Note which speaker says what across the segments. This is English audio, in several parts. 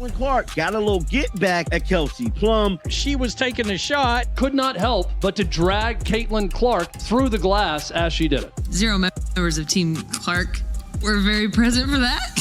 Speaker 1: CaitlinClark got a little get back at Kelsey Plum.
Speaker 2: She was taking a shot.
Speaker 3: Could not help but to drag CaitlinClark through the glass as she did it.
Speaker 4: 0 members of Team Clark were very present for that.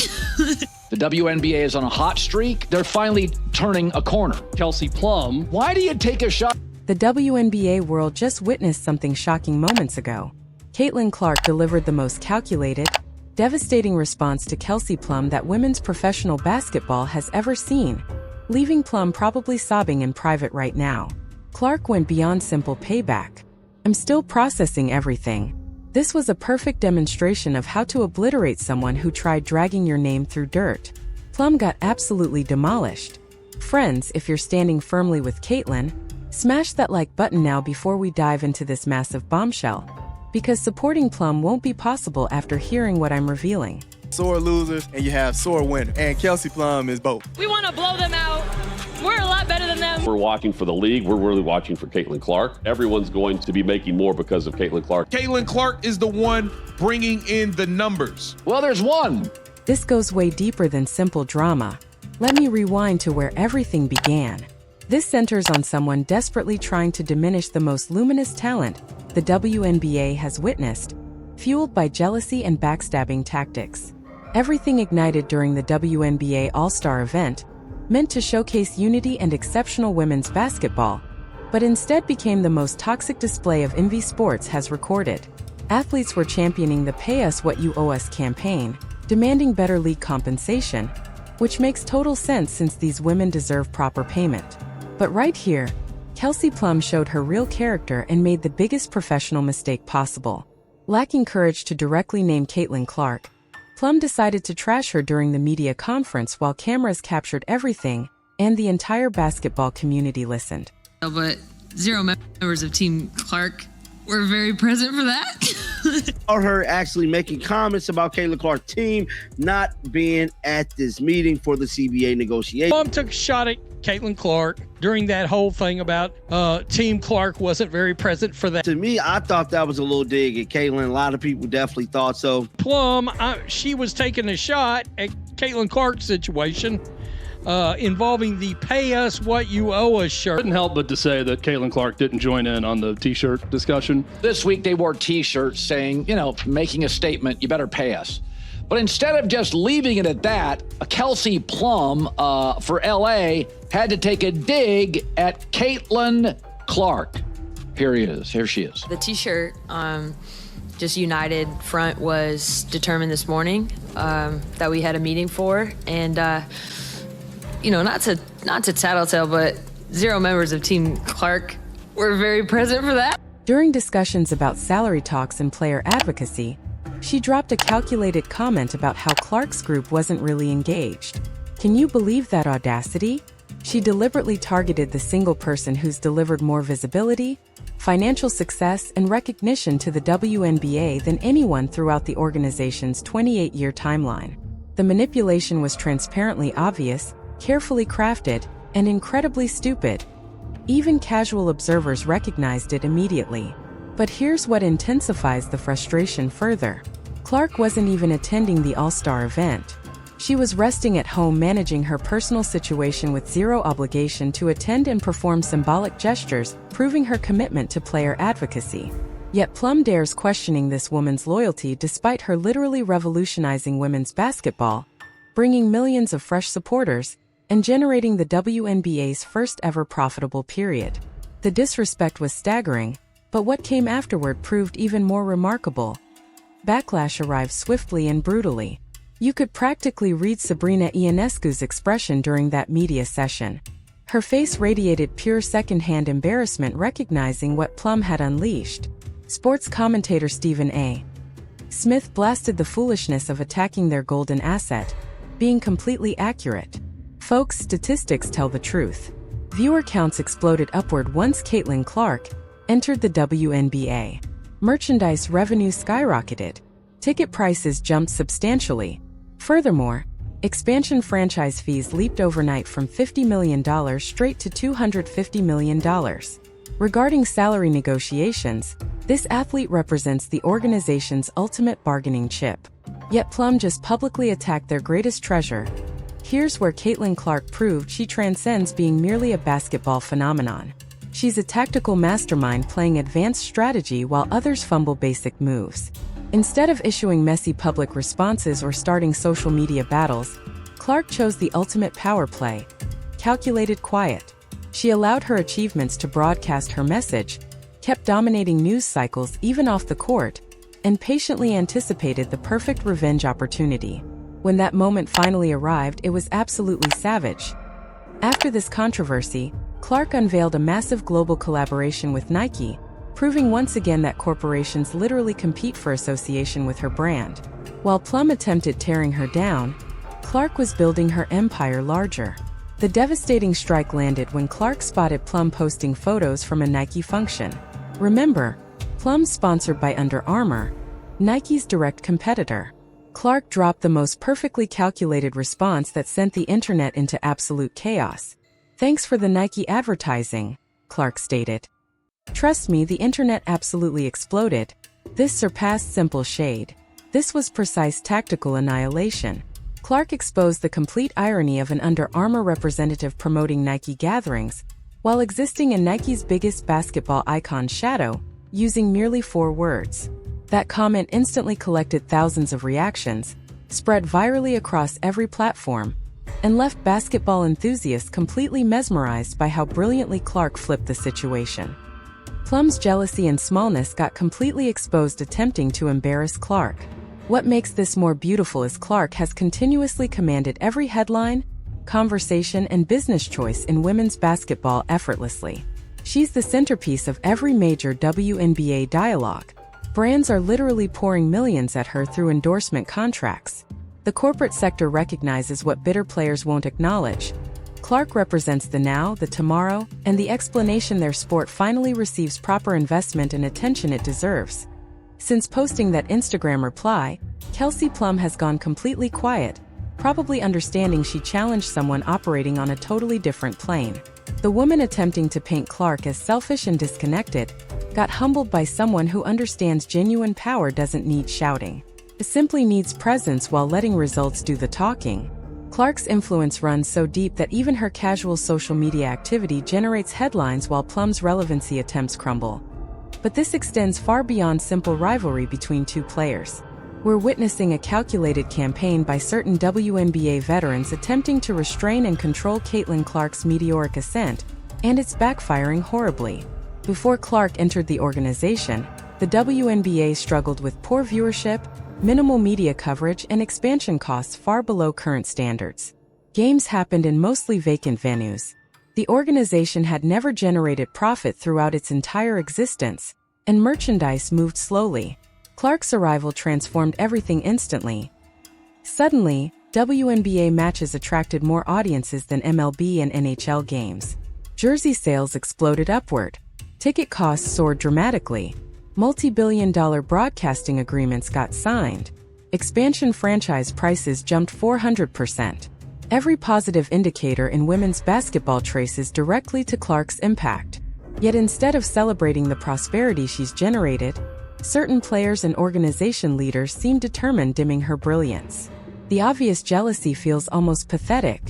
Speaker 5: The WNBA is on a hot streak. They're finally turning a corner.
Speaker 3: Kelsey Plum.
Speaker 5: Why do you take a shot?
Speaker 6: The WNBA world just witnessed something shocking moments ago. CaitlinClark delivered the most calculated, devastating response to Kelsey Plum that women's professional basketball has ever seen, leaving Plum probably sobbing in private right now. Clark went beyond simple payback. "I'm still processing everything. This was a perfect demonstration of how to obliterate someone who tried dragging your name through dirt." Plum got absolutely demolished. Friends, if you're standing firmly with Caitlin, smash that like button now before we dive into this massive bombshell, because supporting Plum won't be possible after hearing what I'm revealing.
Speaker 7: Sore losers and you have sore winners, and Kelsey Plum is both.
Speaker 8: We want to blow them out. We're a lot better than them.
Speaker 9: We're watching for the league. We're really watching for CaitlinClark. Everyone's going to be making more because of CaitlinClark.
Speaker 10: CaitlinClark is the one bringing in the numbers.
Speaker 5: Well, there's one.
Speaker 6: This goes way deeper than simple drama. Let me rewind to where everything began. This centers on someone desperately trying to diminish the most luminous talent the WNBA has witnessed, fueled by jealousy and backstabbing tactics. Everything ignited during the WNBA All-Star event, meant to showcase unity and exceptional women's basketball, but instead became the most toxic display of envy sports has recorded. Athletes were championing the Pay Us What You Owe Us campaign, demanding better league compensation, which makes total sense since these women deserve proper payment. But right here, Kelsey Plum showed her real character and made the biggest professional mistake possible. Lacking courage to directly name CaitlinClark, Plum decided to trash her during the media conference while cameras captured everything, and the entire basketball community listened.
Speaker 4: But 0 members of Team Clark were very present for that.
Speaker 1: Or her actually making comments about CaitlinClark's team not being at this meeting for the CBA negotiation.
Speaker 2: Plum took a shot at CaitlinClark during that whole thing about Team Clark wasn't very present for that.
Speaker 1: To me, I thought that was a little dig at Caitlin. A lot of people definitely thought so.
Speaker 2: Plum, she was taking a shot at CaitlinClark's situation involving the Pay Us What You Owe Us shirt.
Speaker 3: Couldn't help but to say that CaitlinClark didn't join in on the T-shirt discussion.
Speaker 5: This week they wore T-shirts saying, making a statement, you better pay us. But instead of just leaving it at that, Kelsey Plum for LA had to take a dig at CaitlinClark. Here she is.
Speaker 8: The T-shirt, just united front, was determined this morning that we had a meeting for, and not to tattletale, but 0 members of Team Clark were very present for that.
Speaker 6: During discussions about salary talks and player advocacy, she dropped a calculated comment about how Clark's group wasn't really engaged. Can you believe that audacity? She deliberately targeted the single person who's delivered more visibility, financial success, and recognition to the WNBA than anyone throughout the organization's 28-year timeline. The manipulation was transparently obvious, carefully crafted, and incredibly stupid. Even casual observers recognized it immediately. But here's what intensifies the frustration further. Clark wasn't even attending the All-Star event. She was resting at home managing her personal situation with zero obligation to attend and perform symbolic gestures, proving her commitment to player advocacy. Yet Plum dares questioning this woman's loyalty despite her literally revolutionizing women's basketball, bringing millions of fresh supporters, and generating the WNBA's first ever profitable period. The disrespect was staggering, but what came afterward proved even more remarkable. Backlash arrived swiftly and brutally. You could practically read Sabrina Ionescu's expression during that media session. Her face radiated pure second-hand embarrassment recognizing what Plum had unleashed. Sports commentator Stephen A. Smith blasted the foolishness of attacking their golden asset, being completely accurate. Folks, statistics tell the truth. Viewer counts exploded upward once CaitlinClark entered the WNBA. Merchandise revenue skyrocketed. Ticket prices jumped substantially. Furthermore, expansion franchise fees leaped overnight from $50 million straight to $250 million. Regarding salary negotiations, this athlete represents the organization's ultimate bargaining chip. Yet Plum just publicly attacked their greatest treasure. Here's where CaitlinClark proved she transcends being merely a basketball phenomenon. She's a tactical mastermind playing advanced strategy while others fumble basic moves. Instead of issuing messy public responses or starting social media battles, Clark chose the ultimate power play: calculated quiet. She allowed her achievements to broadcast her message, kept dominating news cycles even off the court, and patiently anticipated the perfect revenge opportunity. When that moment finally arrived, it was absolutely savage. After this controversy, Clark unveiled a massive global collaboration with Nike, proving once again that corporations literally compete for association with her brand. While Plum attempted tearing her down, Clark was building her empire larger. The devastating strike landed when Clark spotted Plum posting photos from a Nike function. Remember, Plum's sponsored by Under Armour, Nike's direct competitor. Clark dropped the most perfectly calculated response that sent the internet into absolute chaos. "Thanks for the Nike advertising," Clark stated. "Trust me, the internet absolutely exploded. This surpassed simple shade. This was precise tactical annihilation." Clark exposed the complete irony of an Under Armour representative promoting Nike gatherings, while existing in Nike's biggest basketball icon's shadow, using merely 4 words. That comment instantly collected thousands of reactions, spread virally across every platform, and left basketball enthusiasts completely mesmerized by how brilliantly Clark flipped the situation. Plum's jealousy and smallness got completely exposed attempting to embarrass Clark. What makes this more beautiful is Clark has continuously commanded every headline, conversation, and business choice in women's basketball effortlessly. She's the centerpiece of every major WNBA dialogue. Brands are literally pouring millions at her through endorsement contracts. The corporate sector recognizes what bitter players won't acknowledge. Clark represents the now, the tomorrow, and the explanation their sport finally receives proper investment and attention it deserves. Since posting that Instagram reply, Kelsey Plum has gone completely quiet, probably understanding she challenged someone operating on a totally different plane. The woman attempting to paint Clark as selfish and disconnected got humbled by someone who understands genuine power doesn't need shouting. It simply needs presence while letting results do the talking. Clark's influence runs so deep that even her casual social media activity generates headlines while Plum's relevancy attempts crumble. But this extends far beyond simple rivalry between 2 players. We're witnessing a calculated campaign by certain WNBA veterans attempting to restrain and control CaitlinClark's meteoric ascent, and it's backfiring horribly. Before Clark entered the organization, the WNBA struggled with poor viewership, minimal media coverage, and expansion costs far below current standards. Games happened in mostly vacant venues. The organization had never generated profit throughout its entire existence, and merchandise moved slowly. Clark's arrival transformed everything instantly. Suddenly, WNBA matches attracted more audiences than MLB and NHL games. Jersey sales exploded upward. Ticket costs soared dramatically. Multi-billion-dollar broadcasting agreements got signed. Expansion franchise prices jumped 400%. Every positive indicator in women's basketball traces directly to Clark's impact. Yet instead of celebrating the prosperity she's generated, certain players and organization leaders seem determined dimming her brilliance. The obvious jealousy feels almost pathetic.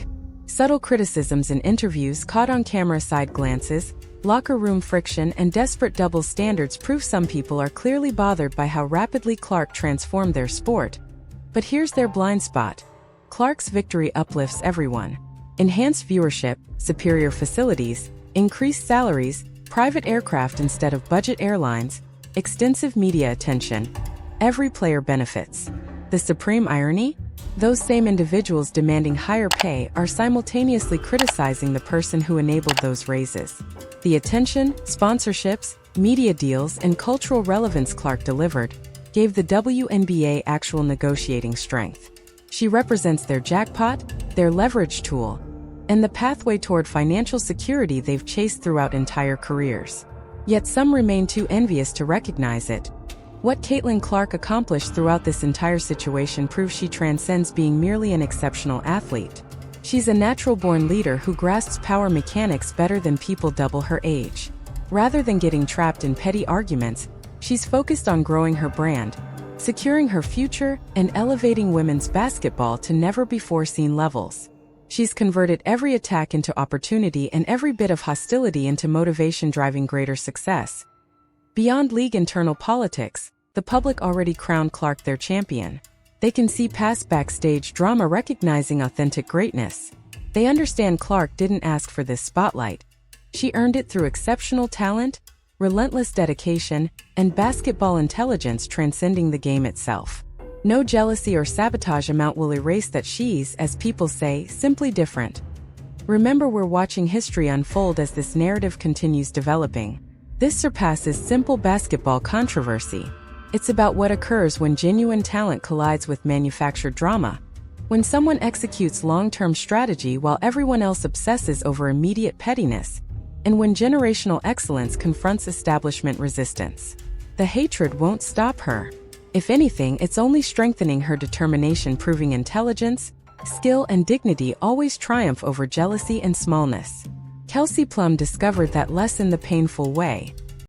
Speaker 6: Subtle criticisms in interviews, caught on camera side glances, locker room friction, and desperate double standards prove some people are clearly bothered by how rapidly Clark transformed their sport. But here's their blind spot. Clark's victory uplifts everyone. Enhanced viewership, superior facilities, increased salaries, private aircraft instead of budget airlines, extensive media attention. Every player benefits. The supreme irony? Those same individuals demanding higher pay are simultaneously criticizing the person who enabled those raises. The attention, sponsorships, media deals, and cultural relevance Clark delivered gave the WNBA actual negotiating strength. She represents their jackpot, their leverage tool, and the pathway toward financial security they've chased throughout entire careers. Yet some remain too envious to recognize it. What CaitlinClark accomplished throughout this entire situation proves she transcends being merely an exceptional athlete. She's a natural-born leader who grasps power mechanics better than people double her age. Rather than getting trapped in petty arguments, she's focused on growing her brand, securing her future, and elevating women's basketball to never-before-seen levels. She's converted every attack into opportunity and every bit of hostility into motivation, driving greater success. Beyond league internal politics, the public already crowned Clark their champion. They can see past backstage drama, recognizing authentic greatness. They understand Clark didn't ask for this spotlight. She earned it through exceptional talent, relentless dedication, and basketball intelligence transcending the game itself. No jealousy or sabotage amount will erase that. She's, as people say, simply different. Remember, we're watching history unfold as this narrative continues developing. This surpasses simple basketball controversy. It's about what occurs when genuine talent collides with manufactured drama, when someone executes long-term strategy while everyone else obsesses over immediate pettiness, and when generational excellence confronts establishment resistance. The hatred won't stop her. If anything, it's only strengthening her determination, proving intelligence, skill, and dignity always triumph over jealousy and smallness. Kelsey Plum discovered that lesson the painful way.